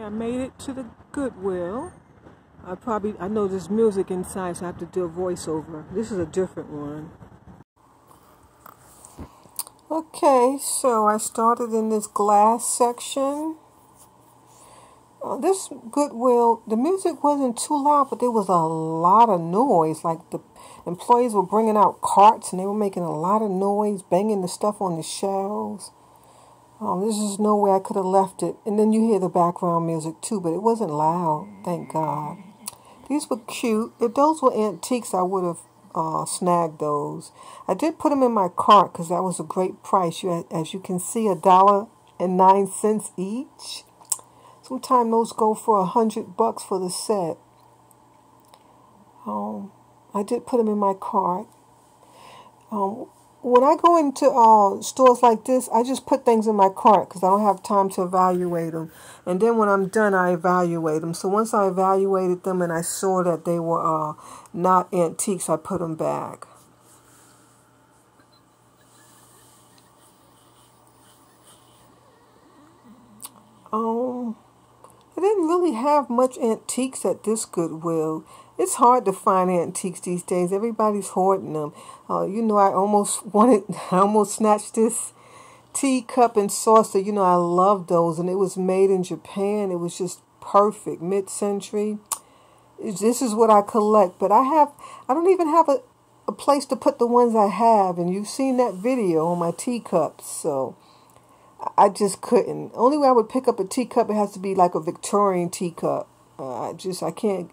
I made it to the Goodwill. I know there's music inside, so I have to do a voiceover. This is a different one. Okay, so I started in this glass section. This Goodwill, the music wasn't too loud, but there was a lot of noise. Like the employees were bringing out carts and they were making a lot of noise, banging the stuff on the shelves. There's just no way I could have left it. And then you hear the background music too, but it wasn't loud, thank God. These were cute. If those were antiques, I would have snagged those. I did put them in my cart because that was a great price. As you can see, $1.09 each. Sometimes those go for $100 for the set. I did put them in my cart. When I go into stores like this, I just put things in my cart because I don't have time to evaluate them. And then when I'm done, I evaluate them. So once I evaluated them and I saw that they were not antiques, I put them back. I didn't really have much antiques at this Goodwill. It's hard to find antiques these days. Everybody's hoarding them. I almost snatched this teacup and saucer. I love those, and it was made in Japan. It was just perfect, mid-century. This is what I collect, but I don't even have a place to put the ones I have, and you've seen that video on my teacups, so I just couldn't. Only way I would pick up a teacup, it has to be like a Victorian teacup. I can't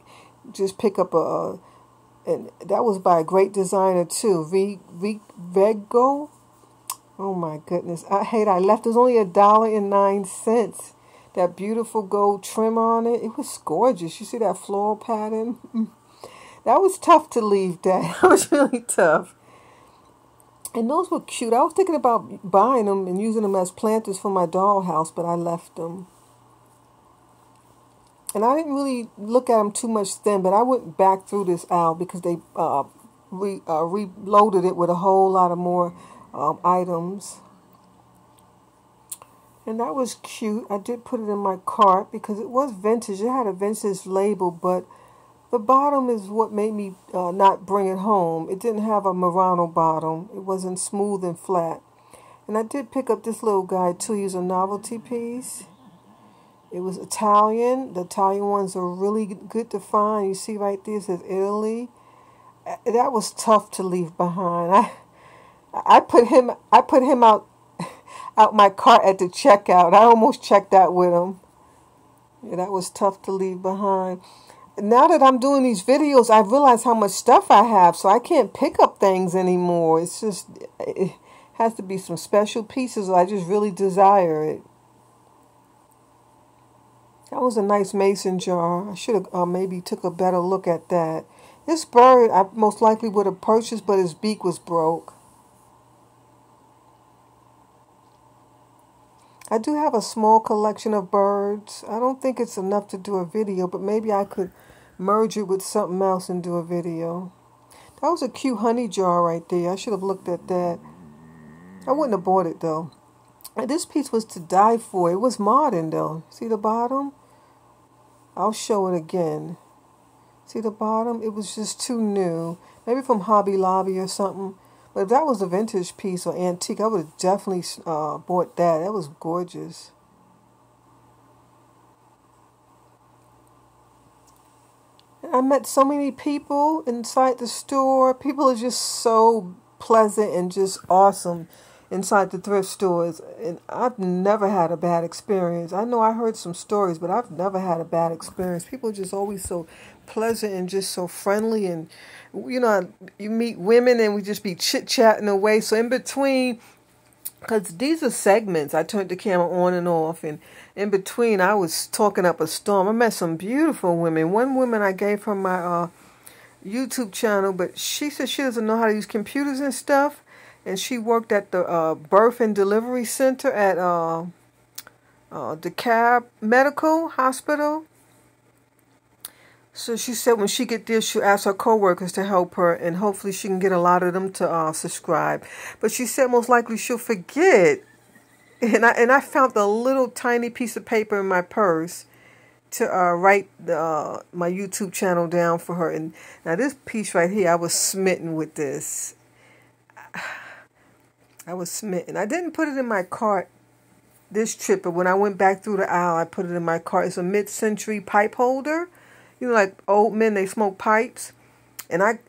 just pick up and that was by a great designer too, Vego. Oh my goodness, I left. It was only $1.09. That beautiful gold trim on it. It was gorgeous. You see that floral pattern? That was tough to leave. That was really tough. And those were cute. I was thinking about buying them and using them as planters for my dollhouse, but I left them. And I didn't really look at them too much then, but I went back through this aisle because they reloaded it with a whole lot of more items. And that was cute. I did put it in my cart because it was vintage. It had a vintage label, but the bottom is what made me not bring it home. It didn't have a Murano bottom. It wasn't smooth and flat. And I did pick up this little guy too. He's a novelty piece. It was Italian. The Italian ones are really good to find. You see right there, it says Italy. That was tough to leave behind. I put him out my cart at the checkout. I almost checked out with him. Yeah, that was tough to leave behind. Now that I'm doing these videos, I realize how much stuff I have, so I can't pick up things anymore. It's just, it has to be some special pieces, or I just really desire it. That was a nice mason jar. I should have maybe took a better look at that. This bird I most likely would have purchased, but his beak was broke. I do have a small collection of birds. I don't think it's enough to do a video, but maybe I could merge it with something else and do a video. That was a cute honey jar right there. I should have looked at that. I wouldn't have bought it though. And this piece was to die for. It was modern though. See the bottom? I'll show it again. See the bottom? It was just too new. Maybe from Hobby Lobby or something. But if that was a vintage piece or antique, I would have definitely bought that. That was gorgeous. And I met so many people inside the store. People are just so pleasant and just awesome inside the thrift stores. And I've never had a bad experience. I know I heard some stories, but I've never had a bad experience. People are just always so pleasant and just so friendly, and you meet women and we just be chit-chatting away. So in between, because these are segments, I turned the camera on and off, and in between I was talking up a storm. I met some beautiful women. One woman I gave her my YouTube channel, but she said she doesn't know how to use computers and stuff, and she worked at the birth and delivery center at DeKalb Medical Hospital. So she said when she get there, she'll ask her coworkers to help her, and hopefully she can get a lot of them to subscribe. But she said most likely she'll forget. And I found a little tiny piece of paper in my purse, to write my YouTube channel down for her. And now this piece right here, I was smitten with this. I was smitten. I didn't put it in my cart this trip, but when I went back through the aisle, I put it in my cart. It's a mid-century pipe holder. You know, like old men, they smoke pipes. And I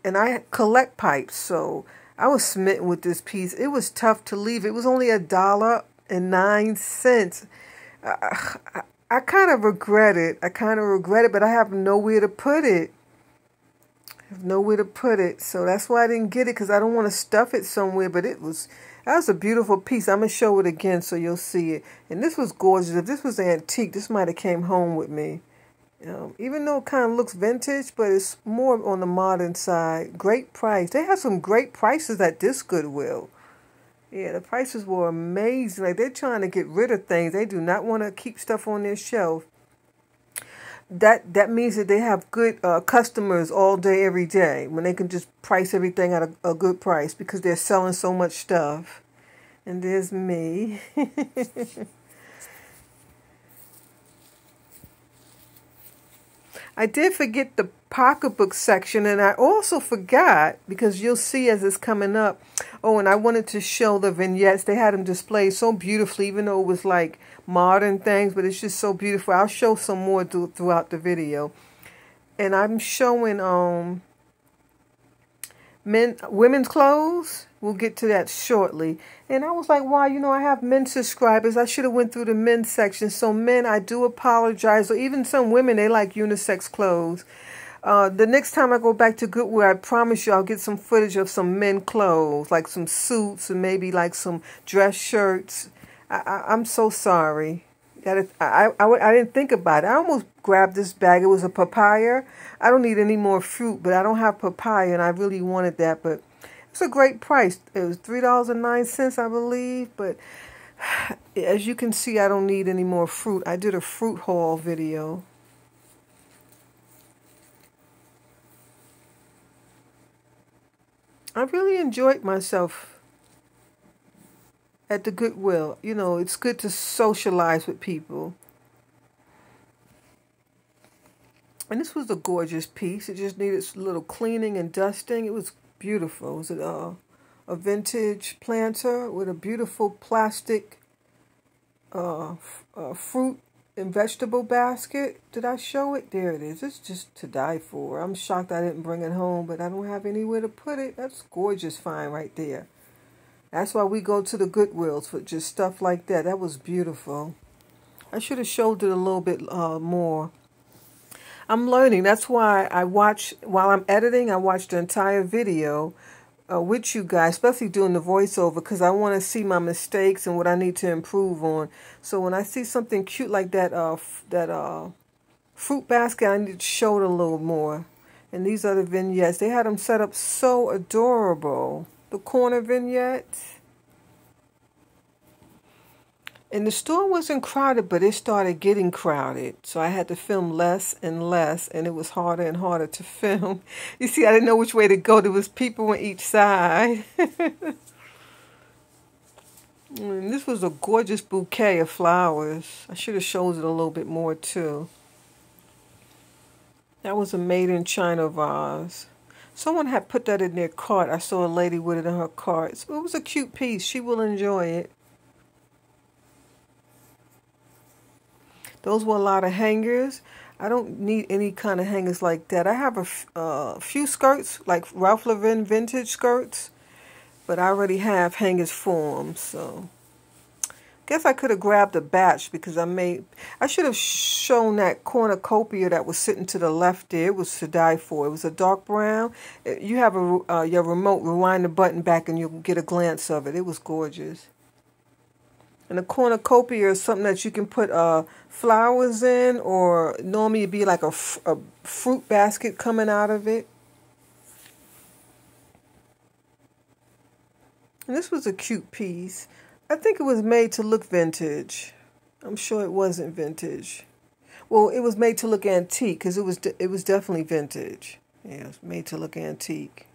collect pipes, so I was smitten with this piece. It was tough to leave. It was only $1.09. I kind of regret it. But I have nowhere to put it. So that's why I didn't get it, because I don't want to stuff it somewhere. But that was a beautiful piece. I'm going to show it again so you'll see it. And this was gorgeous. If this was antique, this might have came home with me. Even though it kind of looks vintage, but it's more on the modern side. Great price. They have some great prices at this Goodwill. Yeah, the prices were amazing. Like, they're trying to get rid of things. They do not want to keep stuff on their shelf. That means that they have good customers all day, every day, when they can just price everything at a good price because they're selling so much stuff. And there's me. I did forget the pocketbook section, and I also forgot, because you'll see as it's coming up. Oh, and I wanted to show the vignettes. They had them displayed so beautifully, even though it was like modern things, but it's just so beautiful. I'll show some more throughout the video. And I'm showing women's clothes. We'll get to that shortly. And I was like, wow, I have men subscribers. I should have went through the men's section. So men, I do apologize. Or even some women, they like unisex clothes. The next time I go back to Goodwill, I promise you I'll get some footage of some men clothes, like some suits and maybe like some dress shirts. I'm so sorry. I didn't think about it. I almost grabbed this bag. It was a papaya. I don't need any more fruit, but I don't have papaya, and I really wanted that. But it's a great price. It was $3.09, I believe. But as you can see, I don't need any more fruit. I did a fruit haul video. I really enjoyed myself at the Goodwill. It's good to socialize with people. And this was a gorgeous piece. It just needed a little cleaning and dusting. It was beautiful. It was a vintage planter with a beautiful plastic fruit and vegetable basket. Did I show it? There it is. It's just to die for. I'm shocked I didn't bring it home, but I don't have anywhere to put it. That's gorgeous find right there. That's why we go to the Goodwills for just stuff like that. That was beautiful. I should have showed it a little bit more. I'm learning. That's why while I'm editing, I watch the entire video with you guys, especially doing the voiceover, because I want to see my mistakes and what I need to improve on. So when I see something cute like that fruit basket, I need to show it a little more. And these are the vignettes. They had them set up so adorable. The corner vignettes. And the store wasn't crowded, but it started getting crowded. So I had to film less and less, and it was harder and harder to film. You see, I didn't know which way to go. There was people on each side. And this was a gorgeous bouquet of flowers. I should have showed it a little bit more, too. That was a made in China vase. Someone had put that in their cart. I saw a lady with it in her cart. So it was a cute piece. She will enjoy it. Those were a lot of hangers. I don't need any kind of hangers like that. I have a few skirts, like Ralph Lauren vintage skirts, but I already have hangers for them. So guess I could have grabbed a batch, because I should have shown that cornucopia that was sitting to the left there. It was to die for. It was a dark brown. You have your remote, rewind the button back and you'll get a glance of it. It was gorgeous. And a cornucopia is something that you can put flowers in, or normally it'd be like a fruit basket coming out of it. And this was a cute piece. I think it was made to look vintage. I'm sure it wasn't vintage. Well, it was made to look antique, because it was definitely vintage. Yeah, it was made to look antique.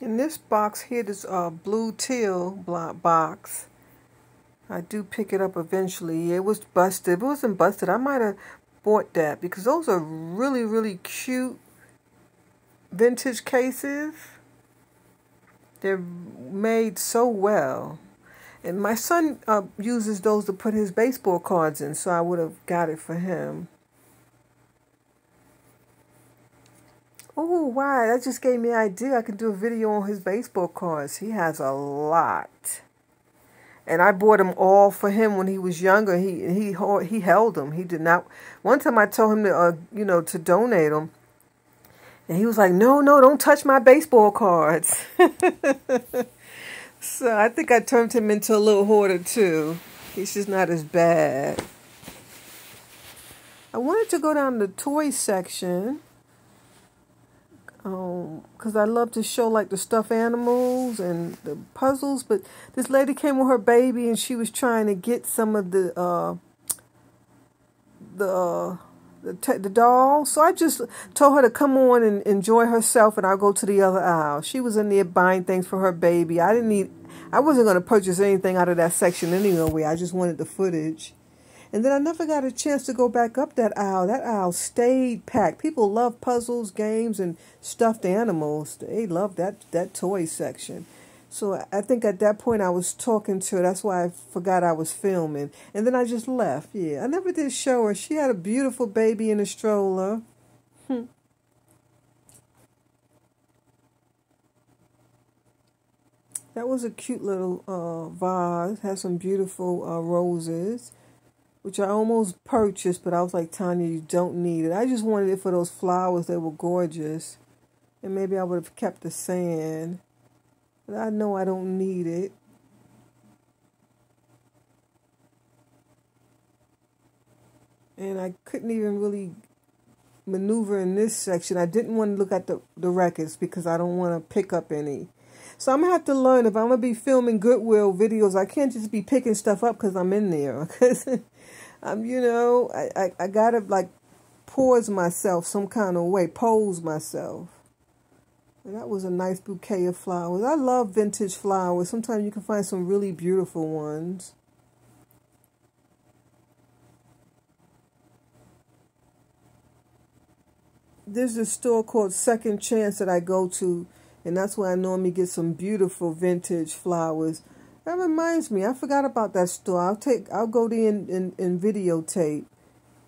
In this box here, this blue teal box, I do pick it up eventually. It was busted. If it wasn't busted, I might have bought that because those are really, really cute vintage cases. They're made so well. And my son uses those to put his baseball cards in, so I would have got it for him. Oh, wow, that just gave me an idea. I could do a video on his baseball cards. He has a lot. And I bought them all for him when he was younger. He held them. He did not. One time I told him to to donate them, and he was like, "No, don't touch my baseball cards." So I think I turned him into a little hoarder too. He's just not as bad. I wanted to go down the toy section. Because I love to show like the stuffed animals and the puzzles, but this lady came with her baby and she was trying to get some of the doll. So I just told her to come on and enjoy herself, and I'll go to the other aisle. She was in there buying things for her baby. I wasn't going to purchase anything out of that section anyway. I just wanted the footage. And then I never got a chance to go back up that aisle. That aisle stayed packed. People love puzzles, games, and stuffed animals. They love that toy section. So I think at that point I was talking to her. That's why I forgot I was filming. And then I just left. Yeah, I never did show her. She had a beautiful baby in a stroller. That was a cute little vase. Had some beautiful roses, which I almost purchased, but I was like, Tanya, you don't need it. I just wanted it for those flowers. They were gorgeous. And maybe I would have kept the sand. But I know I don't need it. And I couldn't even really maneuver in this section. I didn't want to look at the records because I don't want to pick up any. So I'm going to have to learn, if I'm going to be filming Goodwill videos, I can't just be picking stuff up because I'm in there. Because I got to like pose myself some kind of way, pose myself. And that was a nice bouquet of flowers. I love vintage flowers. Sometimes you can find some really beautiful ones. There's a store called Second Chance that I go to, and that's where I normally get some beautiful vintage flowers. That reminds me, I forgot about that store. I'll go there and videotape.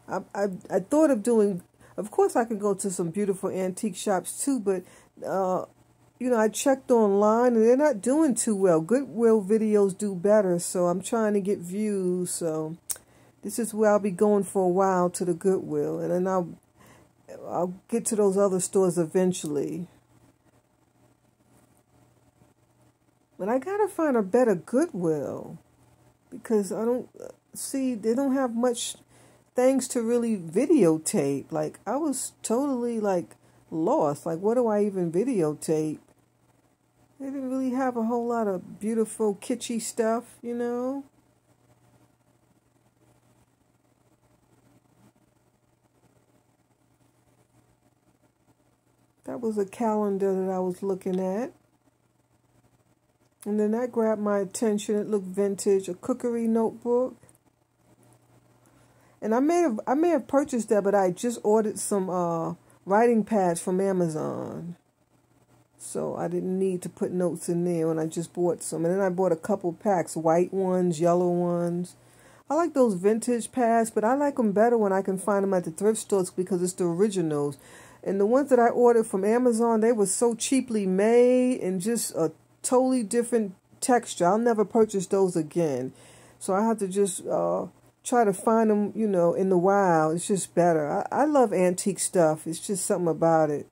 I thought of doing, of course I can go to some beautiful antique shops too, but I checked online and they're not doing too well. Goodwill videos do better, so I'm trying to get views. So this is where I'll be going for a while, to the Goodwill, and then I'll get to those other stores eventually. But I gotta find a better Goodwill, because I don't see, they don't have much things to really videotape. Like, I was totally like lost. Like, what do I even videotape? They didn't really have a whole lot of beautiful kitschy stuff, you know. That was a calendar that I was looking at. And then that grabbed my attention. It looked vintage, a cookery notebook. And I may have purchased that, but I just ordered some writing pads from Amazon. So I didn't need to put notes in there when I just bought some. And then I bought a couple packs, white ones, yellow ones. I like those vintage pads, but I like them better when I can find them at the thrift stores because it's the originals. And the ones that I ordered from Amazon, they were so cheaply made and just a totally different texture. I'll never purchase those again. So I have to just try to find them, in the wild. It's just better. I love antique stuff. It's just something about it.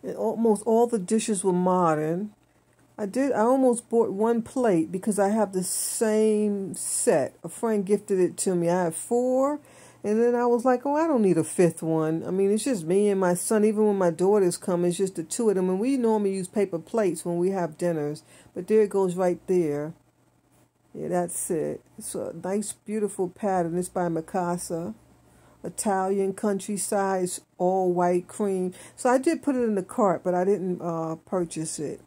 And almost all the dishes were modern. I almost bought one plate because I have the same set. A friend gifted it to me. I have 4. And then I was like, oh, I don't need a 5th one. I mean, it's just me and my son. Even when my daughters come, it's just the 2 of them. And we normally use paper plates when we have dinners. But there it goes right there. Yeah, that's it. It's a nice, beautiful pattern. It's by Mikasa. Italian countryside. It's all white cream. So I did put it in the cart, but I didn't purchase it.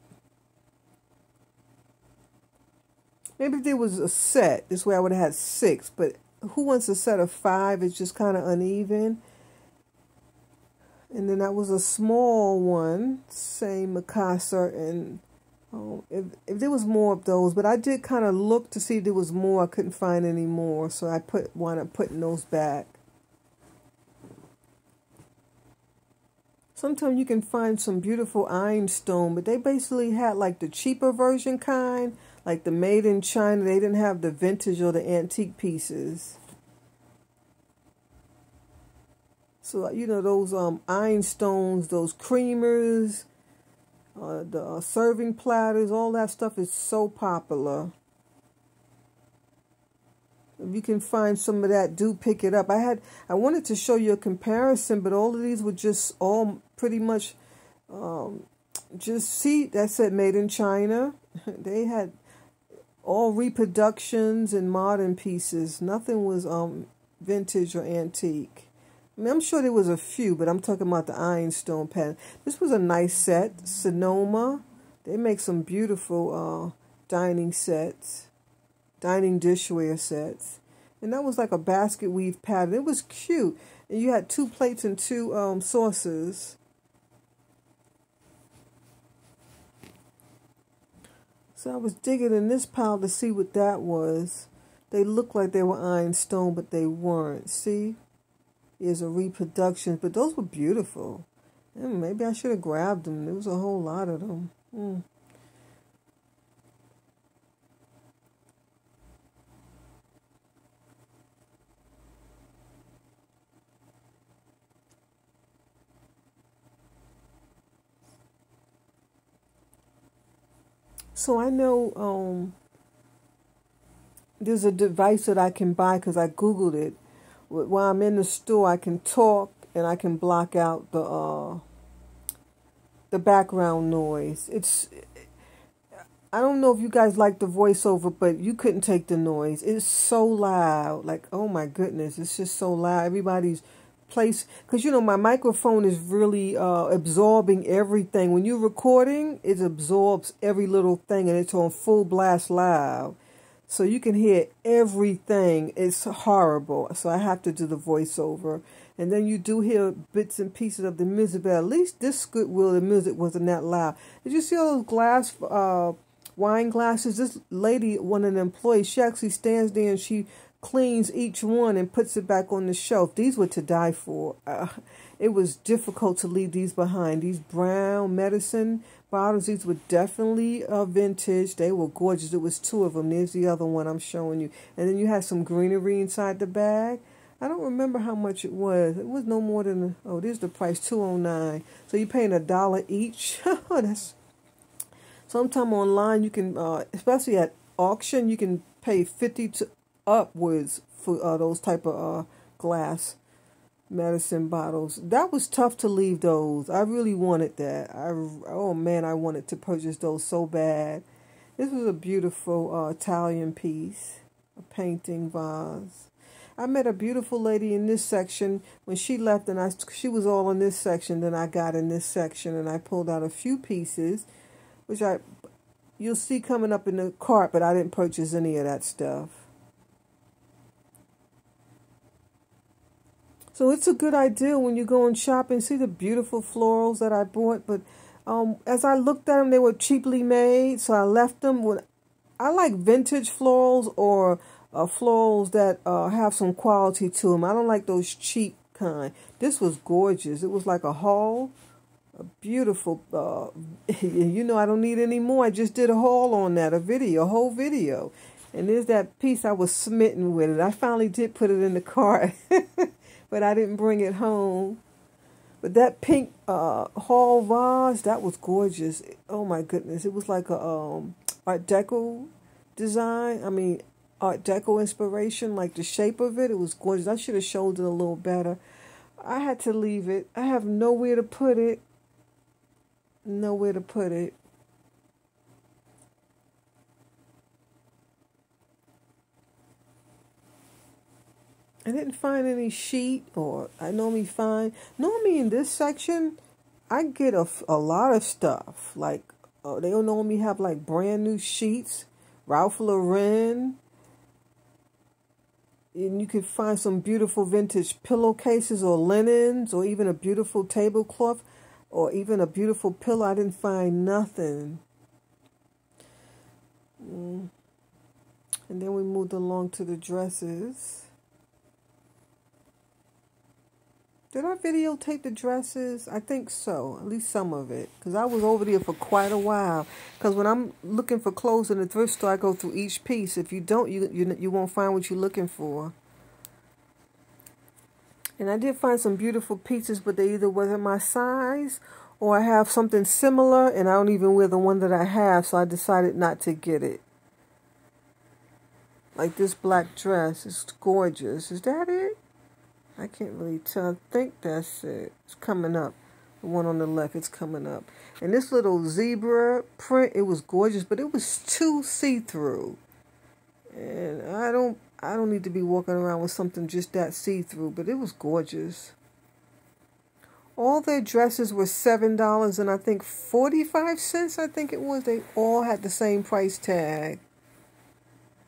Maybe if there was a set, this way I would have had 6. But who wants a set of 5? It's just kind of uneven. And then that was a small one, same Mikasa. And if there was more of those, but I did kind of look to see if there was more. I couldn't find any more, so I wound up putting those back. Sometimes you can find some beautiful ironstone, but they basically had like the cheaper version kind. Like the made in China, they didn't have the vintage or the antique pieces. So, you know, those ironstones, those creamers, the serving platters, all that stuff is so popular. If you can find some of that, do pick it up. I wanted to show you a comparison, but all of these were just all pretty much, just see, that said made in China. They had all reproductions and modern pieces. Nothing was vintage or antique. I mean, I'm sure there was a few, but I'm talking about the ironstone pattern. This was a nice set. Sonoma. They make some beautiful dining sets. Dining dishware sets. And that was like a basket weave pattern. It was cute. And you had 2 plates and 2 saucers. So I was digging in this pile to see what that was. They looked like they were ironstone, but they weren't. See? There's a reproduction. But those were beautiful. And maybe I should have grabbed them. There was a whole lot of them. So I know there's a device that I can buy because I Googled it. While I'm in the store, I can talk and I can block out the background noise. I don't know if you guys like the voiceover, but you couldn't take the noise. It's so loud. Like, oh my goodness, it's just so loud. Everybody's place, because you know my microphone is really absorbing everything. When you're recording, it absorbs every little thing, and it's on full blast loud, so you can hear everything. It's horrible. So I have to do the voiceover, and then you do hear bits and pieces of the music, but at least this Goodwill, the music wasn't that loud. Did you see all those glass wine glasses? This lady, one of the employees, she actually stands there and she cleans each one and puts it back on the shelf. These were to die for. It was difficult to leave these behind. These brown medicine bottles, these were definitely vintage. They were gorgeous. It was 2 of them. There's the other one I'm showing you. And then you had some greenery inside the bag. I don't remember how much it was. It was no more than, oh, there's the price, $2.09. So you're paying $1 each. That's sometime online you can, especially at auction, you can pay 50 to upwards for those type of glass medicine bottles. That was tough to leave those. I really wanted that. Oh man, I wanted to purchase those so bad. This was a beautiful Italian piece, a painting vase. I met a beautiful lady in this section. When she left, and she was all in this section, then I got in this section and I pulled out a few pieces, which you'll see coming up in the cart, but I didn't purchase any of that stuff. So it's a good idea when you go and shop and see the beautiful florals that I bought. But as I looked at them, they were cheaply made, so I left them. I like vintage florals or florals that have some quality to them. I don't like those cheap kind. This was gorgeous. It was like a haul. A beautiful, you know, I don't need any more. I just did a haul on that, a whole video. And there's that piece. I was smitten with it. I finally did put it in the cart. But I didn't bring it home. But that pink hall vase, that was gorgeous. Oh my goodness. It was like a Art Deco design. I mean, Art Deco inspiration, like the shape of it. It was gorgeous. I should have showed it a little better. I had to leave it. I have nowhere to put it. Nowhere to put it. I didn't find any sheet, or I normally find, normally in this section, I get a lot of stuff. Like, they don't normally have like brand new sheets, Ralph Lauren. And you could find some beautiful vintage pillowcases or linens, or even a beautiful tablecloth, or even a beautiful pillow. I didn't find nothing. And then we moved along to the dresses. Did I videotape the dresses? I think so, at least some of it, because I was over there for quite a while. Because when I'm looking for clothes in the thrift store, I go through each piece. If you don't, you won't find what you're looking for. And I did find some beautiful pieces, but they either wasn't my size, or I have something similar, and I don't even wear the one that I have, so I decided not to get it. Like this black dress, it's gorgeous. Is that it? I can't really tell. I think that's it. It's coming up. The one on the left, it's coming up. And this little zebra print, it was gorgeous, but it was too see-through. And I don't need to be walking around with something just that see-through, but it was gorgeous. All their dresses were $7 and I think 45 cents, I think it was. They all had the same price tag.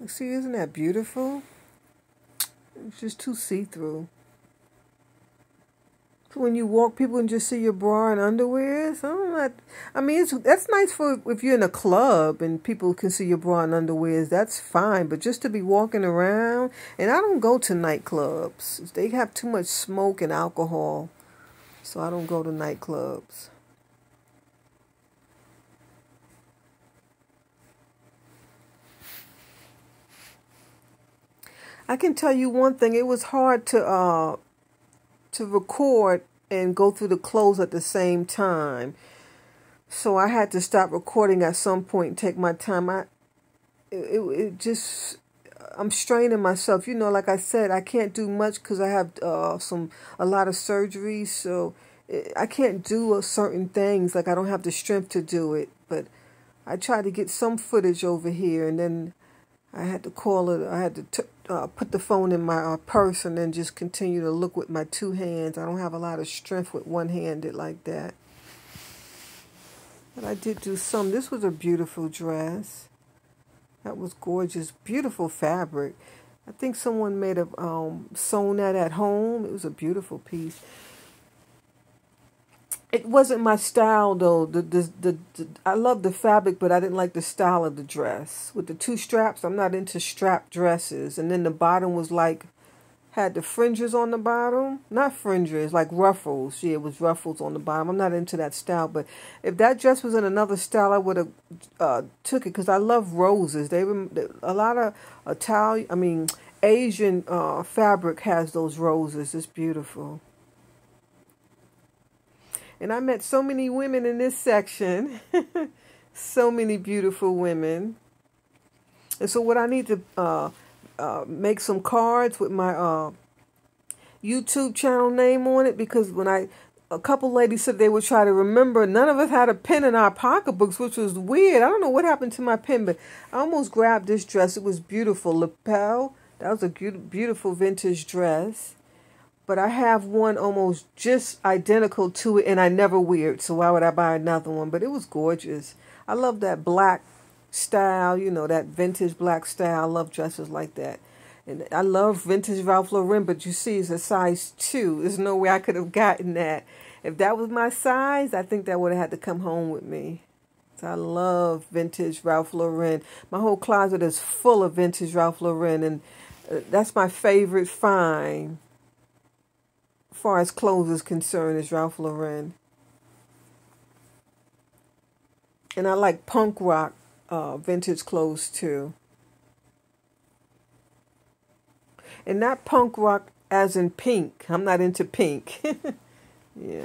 See, isn't that beautiful? It's just too see-through. When you walk, people can just see your bra and underwear. So that's nice for if you're in a club and people can see your bra and underwear. That's fine. But just to be walking around, and I don't go to nightclubs. They have too much smoke and alcohol, so I don't go to nightclubs. I can tell you one thing. It was hard to record and go through the clothes at the same time. So I had to stop recording at some point and take my time. I'm straining myself. You know, like I said, I can't do much because I have a lot of surgeries. So I can't do certain things. Like I don't have the strength to do it. But I tried to get some footage over here, and then I had to call it. I had to put the phone in my purse and then just continue to look with my two hands. I don't have a lot of strength with one-handed like that. But I did do some. This was a beautiful dress. That was gorgeous. Beautiful fabric. I think someone may have sewn that at home. It was a beautiful piece. It wasn't my style though. I love the fabric, but I didn't like the style of the dress. With the two straps, I'm not into strap dresses. And then the bottom was like, had the fringes on the bottom. Not fringes, like ruffles. Yeah, it was ruffles on the bottom. I'm not into that style. But if that dress was in another style, I would have took it because I love roses. A lot of Asian fabric has those roses. It's beautiful. And I met so many women in this section. So many beautiful women. And so what I need to make some cards with my YouTube channel name on it. Because a couple ladies said they would try to remember. None of us had a pen in our pocketbooks, which was weird. I don't know what happened to my pen, but I almost grabbed this dress. It was beautiful. Lapel. That was a beautiful vintage dress. But I have one almost just identical to it, and I never wear it, so why would I buy another one? But it was gorgeous. I love that black style, you know, that vintage black style. I love dresses like that. And I love vintage Ralph Lauren, but you see it's a size 2. There's no way I could have gotten that. If that was my size, I think that would have had to come home with me. So I love vintage Ralph Lauren. My whole closet is full of vintage Ralph Lauren, and that's my favorite find. As far as clothes is concerned, is Ralph Lauren. And I like punk rock vintage clothes too. And not punk rock as in pink. I'm not into pink. Yeah.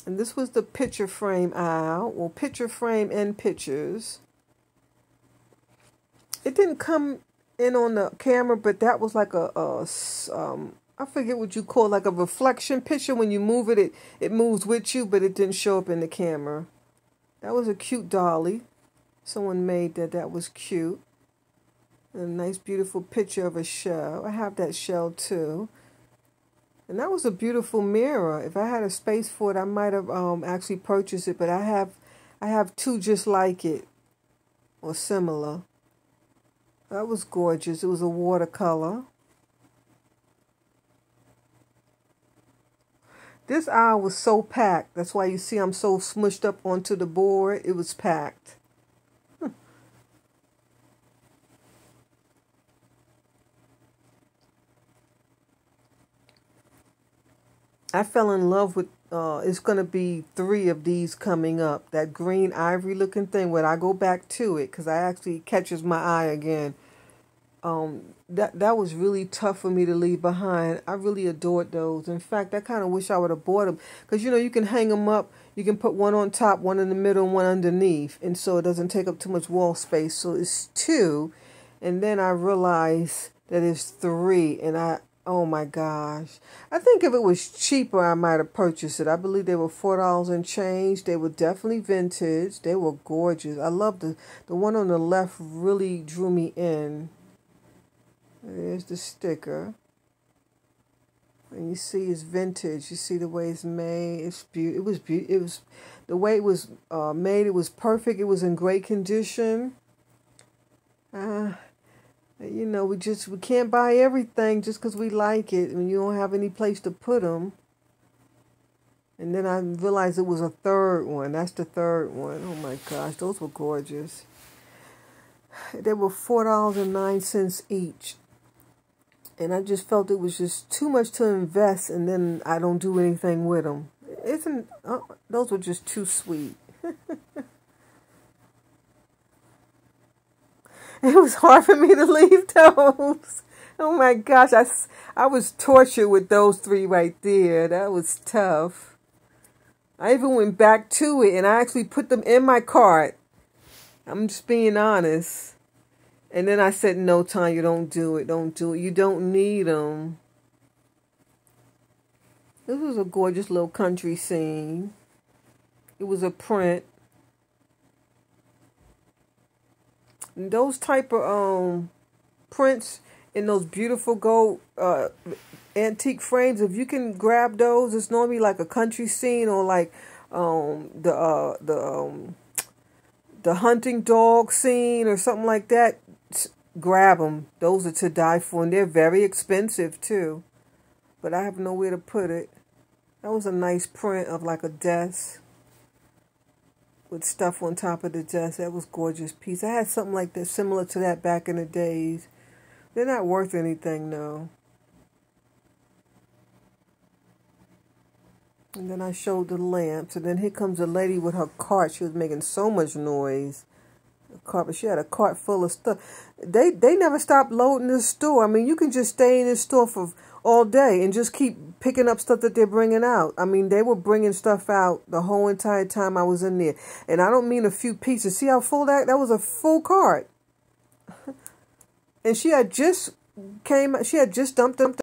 And this was the picture frame aisle. Well, picture frame and pictures. It didn't come in on the camera, but that was like I forget what you call, like a reflection picture. When you move it, it moves with you, but it didn't show up in the camera. That was a cute dolly. Someone made that. That was cute. A nice, beautiful picture of a shell. I have that shell too. And that was a beautiful mirror. If I had a space for it, I might have actually purchased it. But I have two just like it, or similar. That was gorgeous. It was a watercolor. This aisle was so packed. That's why you see I'm so smushed up onto the board. It was packed. I fell in love with, it's going to be 3 of these coming up. That green ivory looking thing, when I go back to it, because I actually catches my eye again. That was really tough for me to leave behind. I really adored those. In fact, I kind of wish I would have bought them. Because, you know, you can hang them up. You can put one on top, one in the middle, and one underneath. And so it doesn't take up too much wall space. So it's 2. And then I realized that it's 3. And oh my gosh. I think if it was cheaper, I might have purchased it. I believe they were $4 and change. They were definitely vintage. They were gorgeous. I love the one on the left really drew me in. There's the sticker. And you see it's vintage. You see the way it's made. It's beautiful. It was the way it was made. It was perfect. It was in great condition. You know, we can't buy everything just because we like it, and you don't have any place to put them. And then I realized it was a 3rd one. That's the 3rd one. Oh my gosh, those were gorgeous. They were $4.09 each. And I just felt it was just too much to invest, and then I don't do anything with them. Those were just too sweet. It was hard for me to leave those. Oh my gosh, I was tortured with those 3 right there. That was tough. I even went back to it, and I actually put them in my cart. I'm just being honest. And then I said, no, Tanya, don't do it. Don't do it. You don't need them. This was a gorgeous little country scene. It was a print. And those type of prints in those beautiful gold antique frames, if you can grab those, it's normally like a country scene, or like the hunting dog scene or something like that. Grab them. Those are to die for, and they're very expensive too. But I have nowhere to put it. That was a nice print of like a desk with stuff on top of the desk. That was a gorgeous piece. I had something like that, similar to that back in the days. They're not worth anything though. And then I showed the lamps, and then here comes a lady with her cart. She was making so much noise. But she had a cart full of stuff. They never stopped loading this store. I mean, you can just stay in this store for all day and just keep picking up stuff that they're bringing out. I mean, they were bringing stuff out the whole entire time I was in there. And I don't mean a few pieces. See how full that was? A full cart. And she had just dumped them.